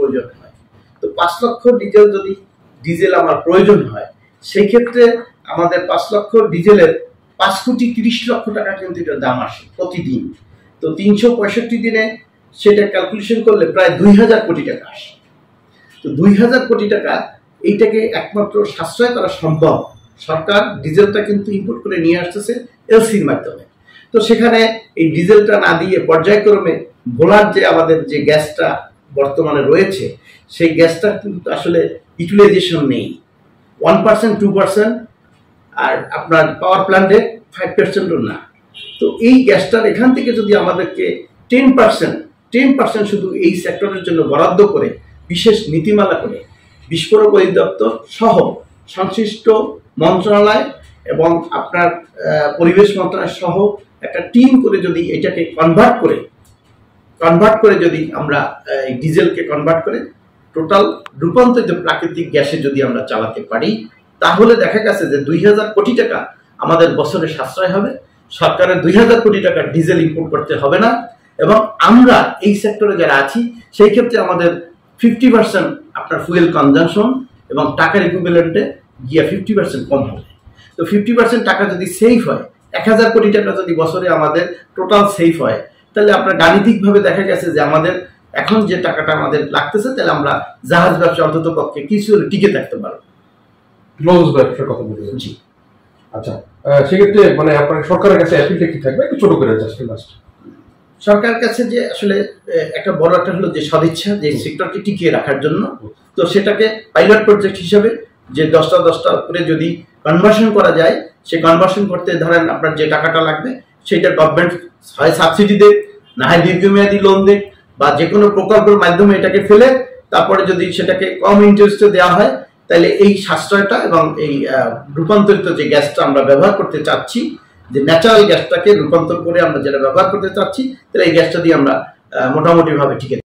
প্রয়োজন হয়। তো 5 লক্ষ ডিজেল আমার প্রয়োজন হয়, সেই ক্ষেত্রে আমাদের 5 লক্ষ ডিজেলের 5,30,00,000 টাকা কিন্তু এটার দাম আসে প্রতিদিন। তো 365 দিনে সেটা ক্যালকুলেশন করলে প্রায় 2,000 কোটি টাকা আসে। তো 2,000 কোটি টাকা এইটাকে একমাত্র সাশ্রয় করা সম্ভব। সরকার ডিজেলটা কিন্তু ইম্পোর্ট করে নিয়ে আসতেছে এলসির মাধ্যমে। তো সেখানে এই ডিজেলটা না দিয়ে পর্যায়ক্রমে ভোলার যে আমাদের যে গ্যাসটা বর্তমানে রয়েছে, সেই গ্যাসটা কিন্তু আসলে ইউটিলাইজেশন নেই। 1%, 2%, আর আপনার পাওয়ার প্ল্যান্টে 5%ও না। তো এই গ্যাসটার এখান থেকে যদি আমাদেরকে 10% শুধু এই সেক্টরের জন্য বরাদ্দ করে বিশেষ নীতিমালা করে বিস্ফোরক অধিদপ্তর সহ সংশ্লিষ্ট মন্ত্রণালয় এবং আপনার পরিবেশ মন্ত্রণালয় সহ একটা টিম করে যদি এটাকে কনভার্ট করে যদি আমরা ডিজেলকে কনভার্ট করে টোটাল রূপান্তরিত প্রাকৃতিক গ্যাসে যদি আমরা চালাতে পারি, তাহলে দেখা গেছে যে 2,000 কোটি টাকা আমাদের বছরে সাশ্রয় হবে। সরকারের 2,000 কোটি টাকা ডিজেল ইম্পোর্ট করতে হবে না, এবং আমরা এই সেক্টরে যারা আছি সেই ক্ষেত্রে আমাদের 50% আপনার ফুয়েল কনজামশন এবং টাকার ইকুইভ্যালেন্টে গিয়ে 50% কম হবে। তো 50% টাকা যদি সেভ হয়, 1,000 কোটি টাকা যদি বছরে আমাদের টোটাল সেভ হয়, তাহলে আপনার গাণিতিকভাবে দেখা গেছে যে আমাদের এখন যে টাকাটা আমাদের লাগতেছে, তাহলে আমরা জাহাজ ব্যবসা অন্তত পক্ষে কিছু টিকে থাকতে পারবো। লঞ্চ ব্যবসার কথা বলছেন। জি, আচ্ছা, সেক্ষেত্রে মানে আপনার সরকারের কাছে অ্যাপিলটা কি থাকবে, একটু ছোট করে জাস্ট লাস্ট। সরকারের কাছে যে আসলে একটা বড় একটা হলো যে সদিচ্ছা, যে সেক্টরকে টিকিয়ে রাখার জন্য। তো সেটাকে পাইলট প্রজেক্ট হিসেবে যে 10টা করে যদি কনভার্সন করা যায়, সে কনভার্সন করতে ধরেন আপনার যে টাকাটা লাগবে সেটা গভর্নমেন্ট হয় সাবসিডি দেয়, না হয় দীর্ঘমেয়াদী লোন দেয়, বা যে কোনো প্রকল্পের মাধ্যমে এটাকে ফেলে তারপরে যদি সেটাকে কম ইন্টারেস্টে দেওয়া হয়, তাহলে এই সাশ্রয়টা এবং এই রূপান্তরিত যে গ্যাসটা আমরা ব্যবহার করতে চাচ্ছি, যে ন্যাচারাল গ্যাসটাকে রূপান্তর করে আমরা যেটা ব্যবহার করতে চাচ্ছি, তাহলে এই গ্যাসটা দিয়ে আমরা মোটামুটি ভাবে ঠিক